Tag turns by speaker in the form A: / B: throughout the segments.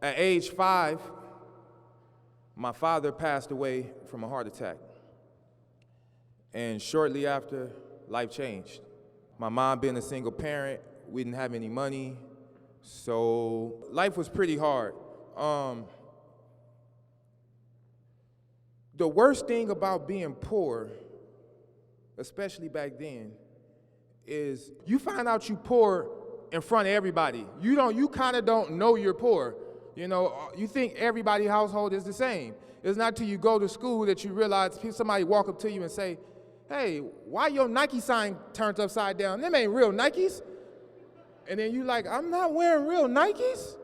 A: At age 5, my father passed away from a heart attack. And shortly after, life changed. My mom being a single parent, we didn't have any money, so life was pretty hard. The worst thing about being poor, especially back then, is you find out you poor in front of everybody. You kind of don't know you're poor. You know, you think everybody's household is the same. It's not till you go to school that you realize somebody walk up to you and say, hey, why your Nike sign turned upside down? Them ain't real Nikes. And then you like, I'm not wearing real Nikes?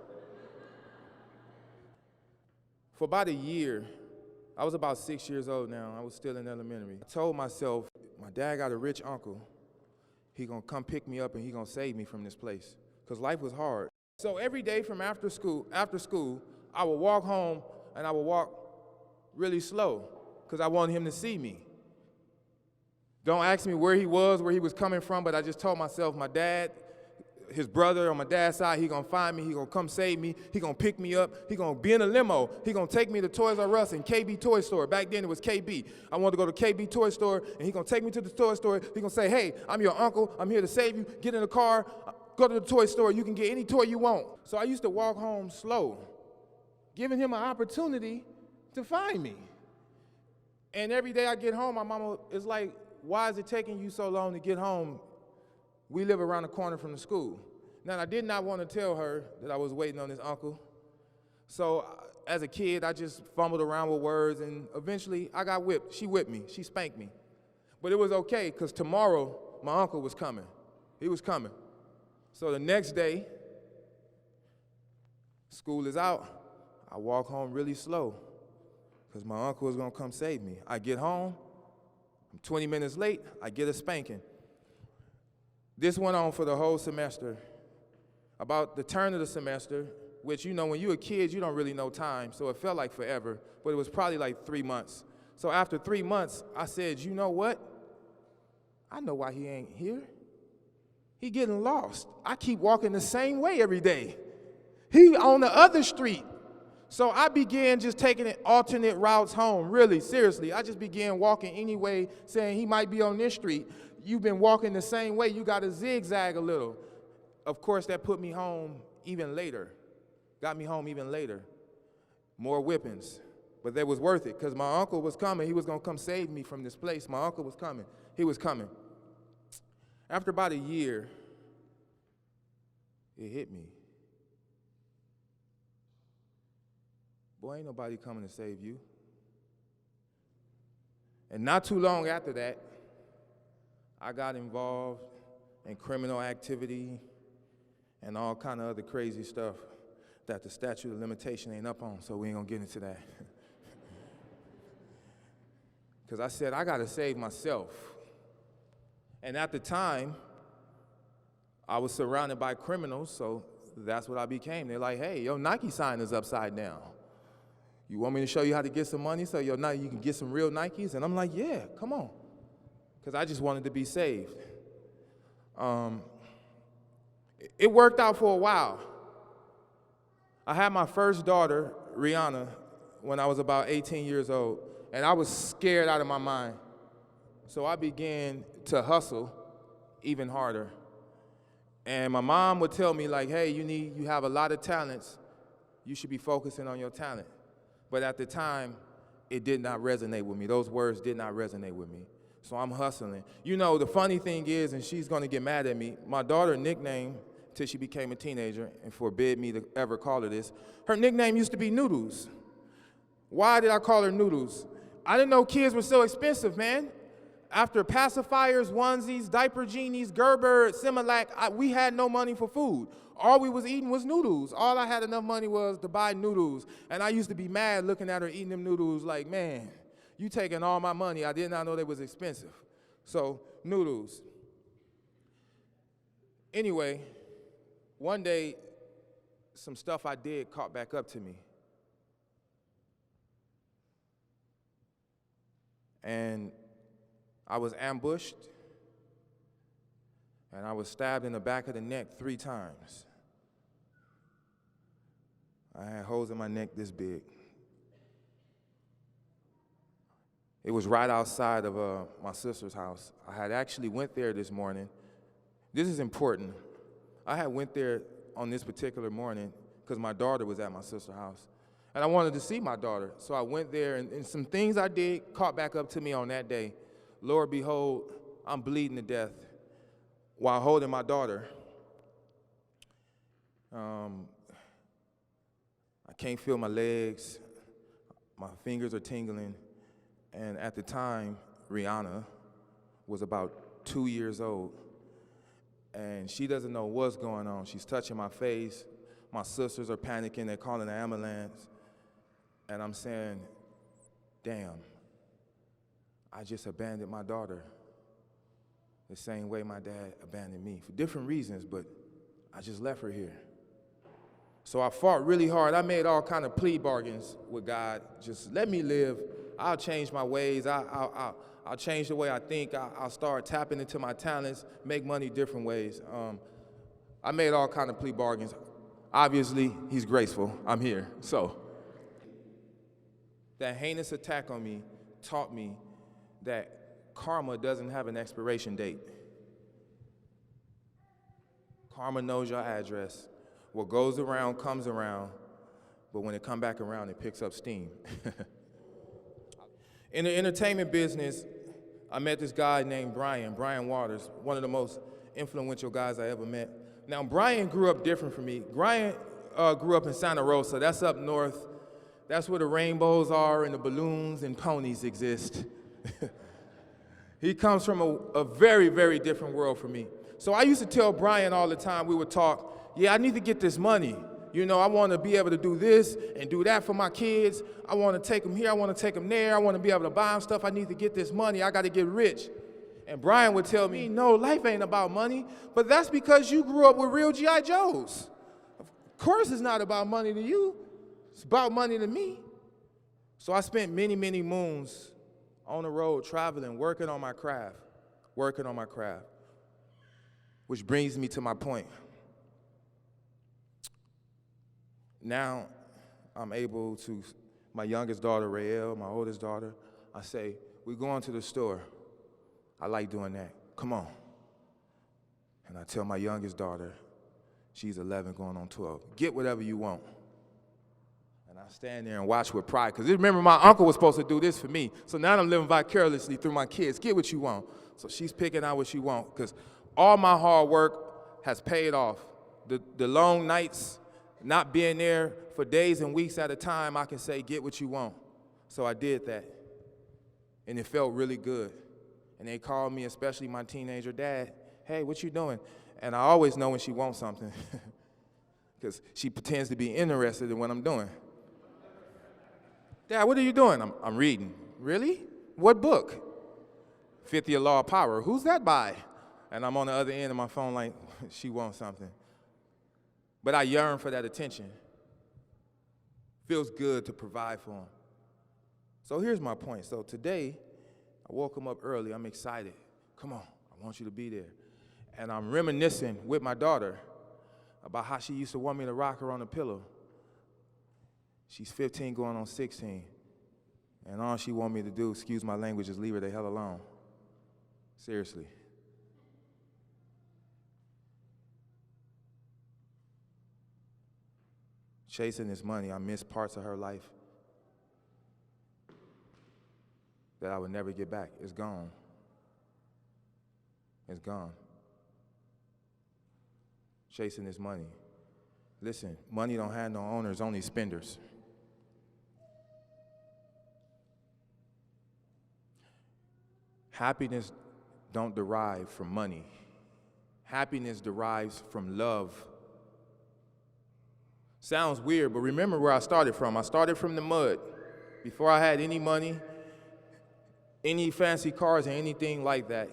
A: For about a year, I was about 6 years old now. I was still in elementary. I told myself, my dad got a rich uncle. He gonna come pick me up and he gonna save me from this place. Because life was hard. So every day from after school, I would walk home and I would walk really slow because I wanted him to see me. Don't ask me where he was coming from, but I just told myself, my dad, his brother on my dad's side, he gonna find me, he gonna come save me, he gonna pick me up, he gonna be in a limo, he gonna take me to Toys R Us and KB Toy Store. Back then it was KB. I wanted to go to KB Toy Store, and he gonna take me to the toy store, he gonna say, hey, I'm your uncle, I'm here to save you, get in the car, go to the toy store, you can get any toy you want. So I used to walk home slow, giving him an opportunity to find me. And every day I get home, my mama is like, why is it taking you so long to get home? We live around the corner from the school. Now, I did not want to tell her that I was waiting on this uncle. So as a kid, I just fumbled around with words, and eventually I got whipped. She whipped me, she spanked me. But it was okay, because tomorrow my uncle was coming. He was coming. So the next day, school is out, I walk home really slow, because my uncle was gonna come save me. I get home, I'm 20 minutes late, I get a spanking. This went on for the whole semester. About the turn of the semester, which, you know, when you're a kid, you don't really know time, so it felt like forever, but it was probably like 3 months. So after 3 months, I said, you know what? I know why he ain't here. He getting lost. I keep walking the same way every day. He on the other street. So I began just taking alternate routes home, really, seriously. I just began walking anyway, saying he might be on this street. You've been walking the same way, you got to zigzag a little. Of course, that put me home even later, got me home even later. More whippings, but that was worth it, because my uncle was coming. He was gonna come save me from this place. My uncle was coming, he was coming. After about a year, it hit me. Boy, ain't nobody coming to save you. And not too long after that, I got involved in criminal activity and all kind of other crazy stuff that the statute of limitation ain't up on, so we ain't gonna get into that. Because I said, I gotta save myself. And at the time, I was surrounded by criminals, so that's what I became. They're like, hey, your Nike sign is upside down. You want me to show you how to get some money so you can get some real Nikes? And I'm like, yeah, come on. Because I just wanted to be saved. It worked out for a while. I had my first daughter, Rihanna, when I was about 18 years old, and I was scared out of my mind. So I began to hustle even harder. And my mom would tell me, like, hey, you have a lot of talents. You should be focusing on your talent. But at the time, it did not resonate with me. Those words did not resonate with me. So I'm hustling. You know, the funny thing is, and she's gonna get mad at me, my daughter nickname, till she became a teenager and forbid me to ever call her this, her nickname used to be Noodles. Why did I call her Noodles? I didn't know kids were so expensive, man. After pacifiers, onesies, diaper genies, Gerber, Similac, we had no money for food. All we was eating was noodles. All I had enough money was to buy noodles. And I used to be mad looking at her eating them noodles like, man, you taking all my money. I did not know they was expensive. So, noodles. Anyway, one day, some stuff I did caught back up to me. And I was ambushed, and I was stabbed in the back of the neck 3 times. I had holes in my neck this big. It was right outside of my sister's house. I had actually went there this morning. This is important. I had went there on this particular morning because my daughter was at my sister's house. And I wanted to see my daughter. So I went there, and some things I did caught back up to me on that day. Lord, behold, I'm bleeding to death while holding my daughter. I can't feel my legs. My fingers are tingling. And at the time, Rihanna was about 2 years old. And she doesn't know what's going on. She's touching my face. My sisters are panicking. They're calling the ambulance. And I'm saying, damn, I just abandoned my daughter the same way my dad abandoned me, for different reasons, but I just left her here. So I fought really hard. I made all kind of plea bargains with God. Just let me live. I'll change my ways. I'll change the way I think. I'll start tapping into my talents, make money different ways. I made all kind of plea bargains. Obviously, he's graceful. I'm here. So that heinous attack on me taught me that karma doesn't have an expiration date. Karma knows your address. What goes around comes around, but when it comes back around, it picks up steam. In the entertainment business, I met this guy named Brian Waters, one of the most influential guys I ever met. Now, Brian grew up different from me. Brian grew up in Santa Rosa. That's up north. That's where the rainbows are and the balloons and ponies exist. He comes from a very, very different world from me. So I used to tell Brian all the time, we would talk, yeah, I need to get this money. You know, I want to be able to do this and do that for my kids. I want to take them here. I want to take them there. I want to be able to buy them stuff. I need to get this money. I got to get rich. And Brian would tell me, no, life ain't about money. But that's because you grew up with real G.I. Joes. Of course it's not about money to you. It's about money to me. So I spent many, many moons on the road, traveling, working on my craft. Which brings me to my point. Now, I'm able to, my youngest daughter, Rael, my oldest daughter, I say, we're going to the store. I like doing that. Come on. And I tell my youngest daughter, she's 11 going on 12, get whatever you want. And I stand there and watch with pride, because remember, my uncle was supposed to do this for me. So now I'm living vicariously through my kids. Get what you want. So she's picking out what she wants, because all my hard work has paid off. The long nights, not being there for days and weeks at a time, I can say, get what you want. So I did that, and it felt really good. And they called me, especially my teenager dad, hey, what you doing? And I always know when she wants something, because she pretends to be interested in what I'm doing. Dad, what are you doing? I'm reading. Really? What book? Fifth Year Law of Power. Who's that by? And I'm on the other end of my phone like, she wants something. But I yearn for that attention. Feels good to provide for them. So here's my point. So today, I woke him up early. I'm excited. Come on, I want you to be there. And I'm reminiscing with my daughter about how she used to want me to rock her on the pillow. She's 15 going on 16. And all she want me to do, excuse my language, is leave her the hell alone. Seriously. Chasing this money, I missed parts of her life that I would never get back. It's gone. It's gone. Chasing this money. Listen, money don't have no owners, only spenders. Happiness don't derive from money. Happiness derives from love. Sounds weird, but remember where I started from. I started from the mud. Before I had any money, any fancy cars, or anything like that.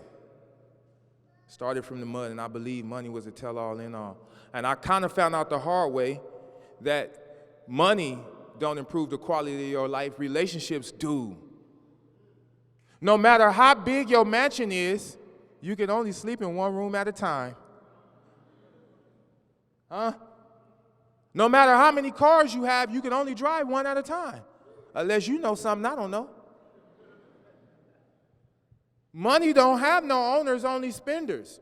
A: Started from the mud, and I believed money was a tell-all in all. And I kind of found out the hard way that money don't improve the quality of your life. Relationships do. No matter how big your mansion is, you can only sleep in one room at a time. Huh? No matter how many cars you have, you can only drive one at a time, unless you know something I don't know. Money don't have no owners, only spenders.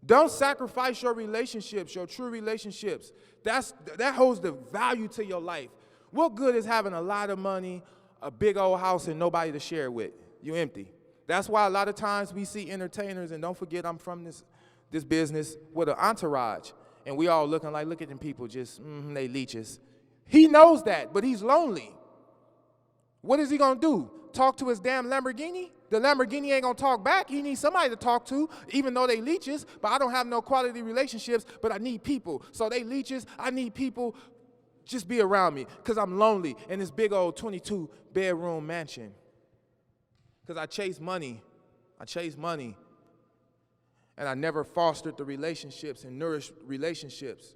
A: Don't sacrifice your relationships, your true relationships. That holds the value to your life. What good is having a lot of money, a big old house, and nobody to share with? You're empty. That's why a lot of times we see entertainers, and don't forget I'm from this business, with an entourage. And we all looking like, look at them people, just, they leeches. He knows that, but he's lonely. What is he gonna do? Talk to his damn Lamborghini? The Lamborghini ain't gonna talk back. He needs somebody to talk to, even though they leeches, but I don't have no quality relationships, but I need people. So they leeches, I need people, just be around me, because I'm lonely in this big old 22-bedroom mansion. Because I chase money, and I never fostered the relationships and nourished relationships.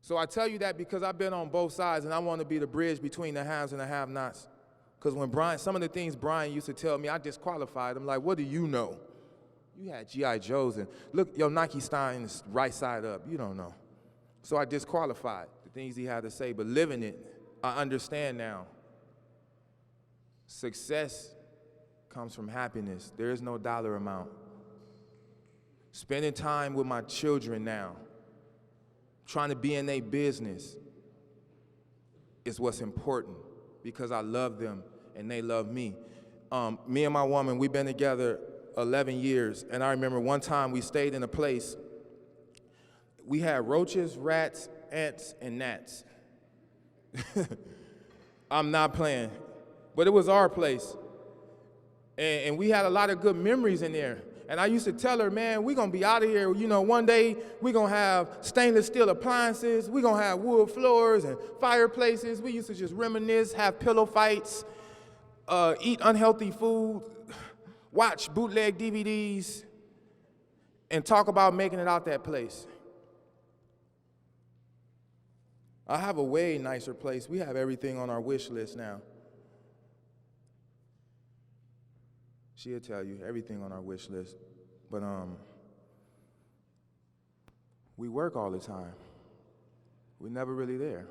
A: So I tell you that because I've been on both sides, and I want to be the bridge between the haves and the have-nots. Because when some of the things Brian used to tell me, I disqualified him. Like, what do you know? You had G.I. Joes, and look, your Nike Stein is right side up. You don't know. So I disqualified the things he had to say, but living it, I understand now. Success comes from happiness. There is no dollar amount. Spending time with my children now, trying to be in their business, is what's important, because I love them and they love me. Me and my woman, we've been together 11 years, and I remember one time we stayed in a place. We had roaches, rats, ants, and gnats. I'm not playing, but it was our place. And we had a lot of good memories in there. And I used to tell her, man, we're going to be out of here. You know, one day we're going to have stainless steel appliances. We're going to have wood floors and fireplaces. We used to just reminisce, have pillow fights, eat unhealthy food, watch bootleg DVDs, and talk about making it out that place. I have a way nicer place. We have everything on our wish list now. She'll tell you everything on our wish list. But we work all the time. We're never really there.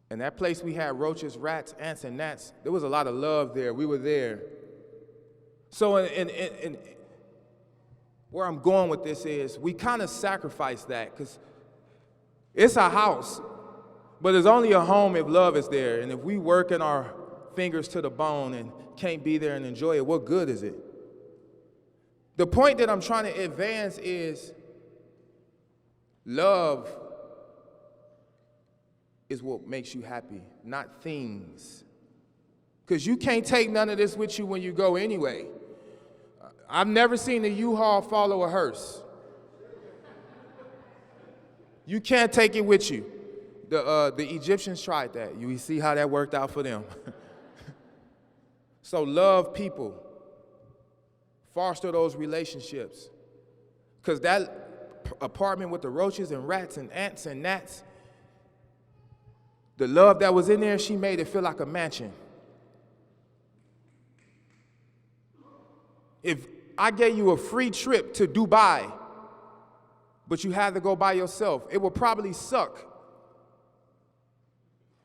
A: And that place we had roaches, rats, ants, and gnats, there was a lot of love there. We were there. So in where I'm going with this is we kind of sacrifice that, because it's a house, but it's only a home if love is there. And if we work in our fingers to the bone and can't be there and enjoy it, what good is it? The point that I'm trying to advance is love is what makes you happy, not things. Because you can't take none of this with you when you go anyway. I've never seen a U-Haul follow a hearse. You can't take it with you. The Egyptians tried that. You see how that worked out for them. So love people. Foster those relationships. Because that apartment with the roaches and rats and ants and gnats, the love that was in there, she made it feel like a mansion. If I gave you a free trip to Dubai, but you had to go by yourself, it would probably suck.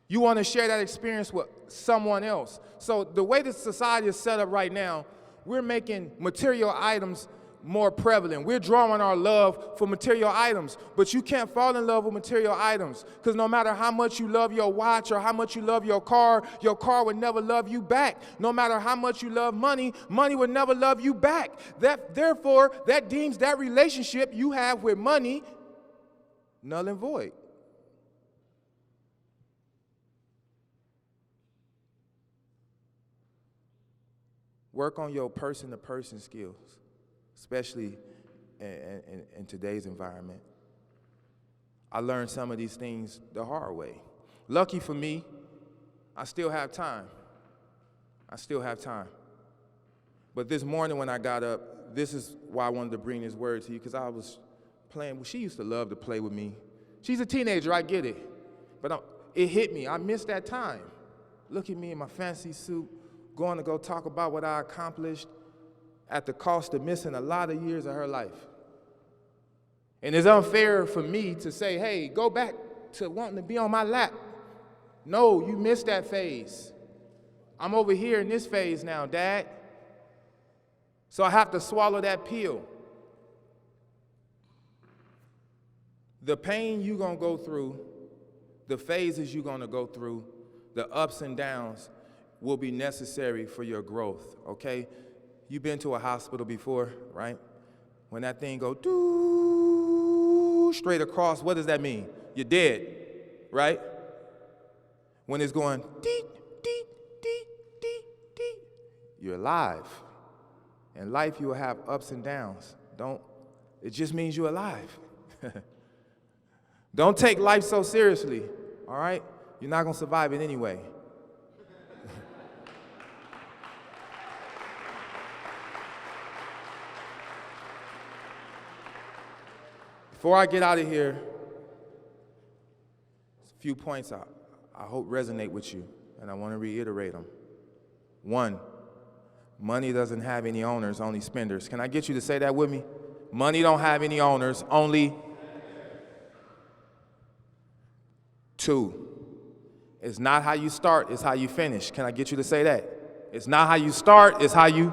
A: You want to share that experience with someone else. So the way this society is set up right now, we're making material items more prevalent. We're drawing our love for material items, but you can't fall in love with material items, because no matter how much you love your watch or how much you love your car would never love you back. No matter how much you love money, money would never love you back. Therefore, that deems that relationship you have with money null and void. Work on your person-to-person skills, especially in today's environment. I learned some of these things the hard way. Lucky for me, I still have time. But this morning when I got up, this is why I wanted to bring this word to you, because I was playing. She used to love to play with me. She's a teenager, I get it. But it hit me. I missed that time. Look at me in my fancy suit, going to go talk about what I accomplished at the cost of missing a lot of years of her life. And it's unfair for me to say, hey, go back to wanting to be on my lap. No, you missed that phase. I'm over here in this phase now, Dad. So I have to swallow that pill. The pain you're going to go through, the phases you're going to go through, the ups and downs will be necessary for your growth, okay? You've been to a hospital before, right? When that thing go doo straight across, what does that mean? You're dead, right? When it's going dee, dee, dee, dee, dee, you're alive. In life, you will have ups and downs. It just means you're alive. Don't take life so seriously, all right? You're not gonna survive it anyway. Before I get out of here, a few points I hope resonate with you, and I want to reiterate them. 1, money doesn't have any owners, only spenders. Can I get you to say that with me? Money don't have any owners, only. 2, it's not how you start, it's how you finish. Can I get you to say that? It's not how you start, it's how you.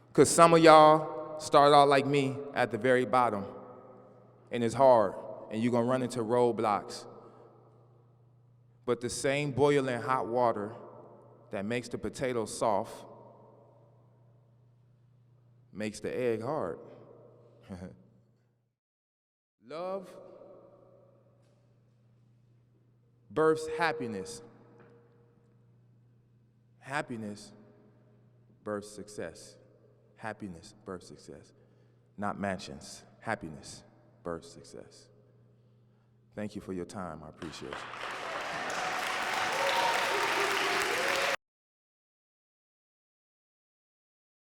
A: Because some of y'all start out like me at the very bottom, and it's hard, and you're going to run into roadblocks. But the same boiling hot water that makes the potato soft makes the egg hard. Love births happiness. Happiness births success. Happiness births success. Not mansions. Happiness births success. Thank you for your time. I appreciate you.